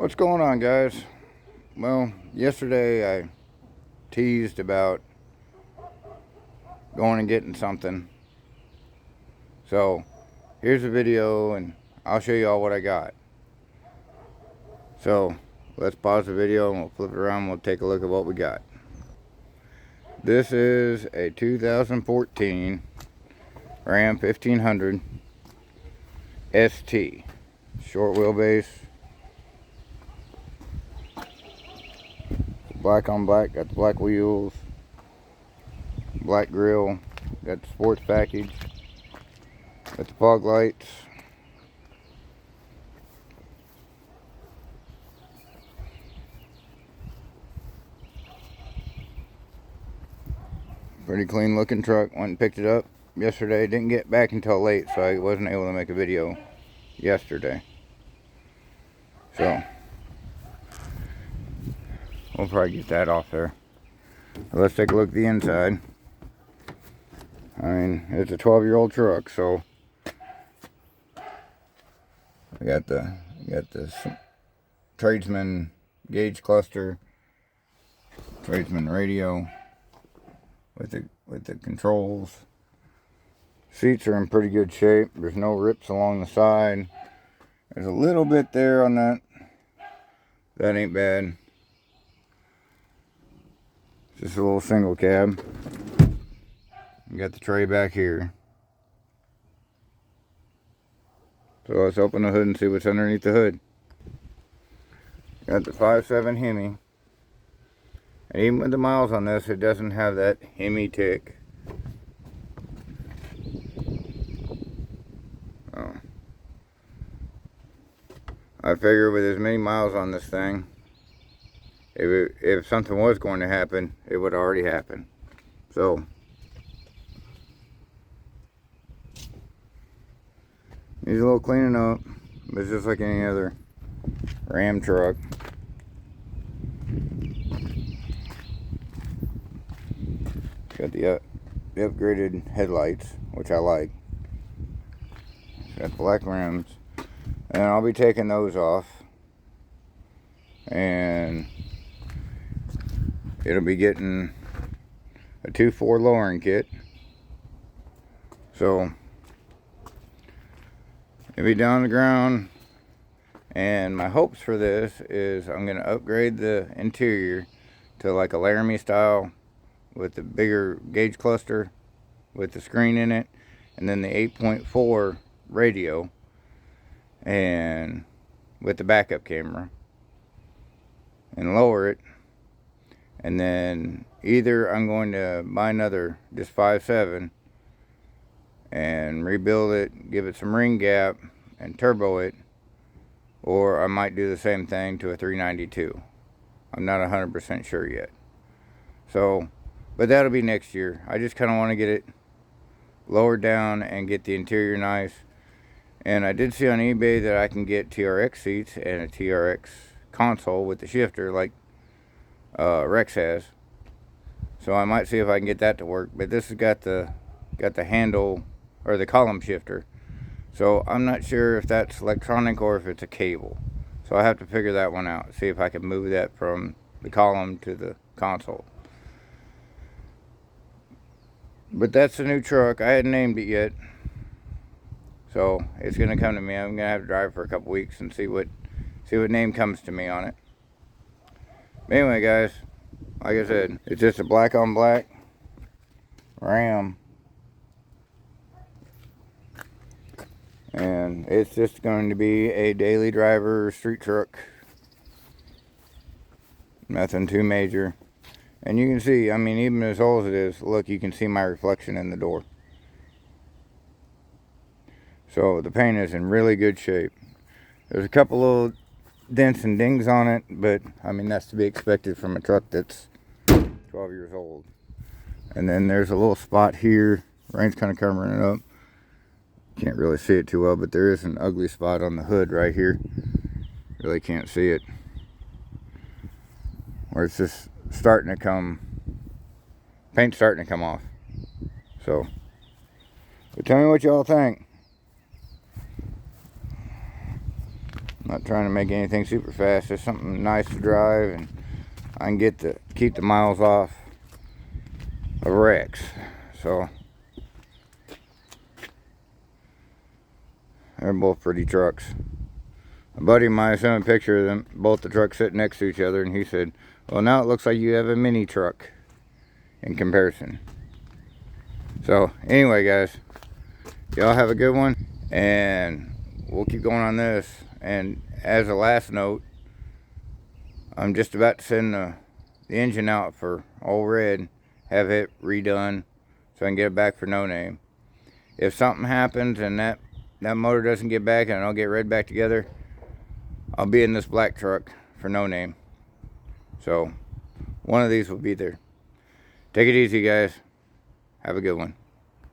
What's going on, guys? Well, yesterday I teased about going and getting something. So here's a video and I'll show you all what I got. So let's pause the video and we'll flip it around and we'll take a look at what we got. This is a 2014 Ram 1500 ST. Short wheelbase. Black on black, got the black wheels, black grill, got the sports package, got the fog lights, pretty clean looking truck. Went and picked it up yesterday, didn't get back until late, so I wasn't able to make a video yesterday. So we'll probably get that off there. Let's take a look at the inside. I mean, it's a 12-year-old truck, so we got this tradesman gauge cluster, tradesman radio with the controls. Seats are in pretty good shape. There's no rips along the side. There's a little bit there on that. That ain't bad. Just a little single cab. You got the tray back here. So let's open the hood and see what's underneath the hood. Got the 5.7 Hemi. And even with the miles on this, it doesn't have that Hemi tick. Oh. I figure with as many miles on this thing, if something was going to happen, it would already happen. So needs a little cleaning up, but it's just like any other Ram truck. Got the upgraded headlights, which I like. Got black rims, and I'll be taking those off, and it'll be getting a 2.4 lowering kit. So it'll be down on the ground, and my hopes for this is I'm going to upgrade the interior to like a Laramie style with the bigger gauge cluster with the screen in it, and then the 8.4 radio and with the backup camera, and lower it. And then either I'm going to buy another, just 5.7, and rebuild it, give it some ring gap, and turbo it, or I might do the same thing to a 392. I'm not 100% sure yet. So, but that'll be next year. I just kind of want to get it lowered down and get the interior nice. And I did see on eBay that I can get TRX seats and a TRX console with the shifter like Rex has. So I might see if I can get that to work. But this has got the handle or the column shifter. So I'm not sure if that's electronic or if it's a cable. So I have to figure that one out. See if I can move that from the column to the console. But that's the new truck. I hadn't named it yet. So it's gonna come to me. I'm gonna have to drive for a couple weeks and see what name comes to me on it. But anyway, guys, like I said, it's just a black on black Ram, and it's just going to be a daily driver street truck. Nothing too major. And you can see, I mean, even as old as it is, look, you can see my reflection in the door. So the paint is in really good shape. There's a couple little dents and dings on it, but I mean, that's to be expected from a truck that's 12 years old. And then there's a little spot here. Rain's kind of covering it up. Can't really see it too well, but there is an ugly spot on the hood right here. Really can't see it. Where it's just starting to come, paint's starting to come off. So, but tell me what y'all think. Not trying to make anything super fast. Just something nice to drive, and I can keep the miles off of wrecks. So they're both pretty trucks. A buddy of mine sent a picture of them, both the trucks sitting next to each other, and he said, well, now it looks like you have a mini truck in comparison. So anyway, guys, y'all have a good one, and we'll keep going on this. And as a last note, I'm just about to send the engine out for all red, have it redone so I can get it back for no name. If something happens and that motor doesn't get back and I don't get red back together, I'll be in this black truck for no name. So one of these will be there. Take it easy, guys. Have a good one.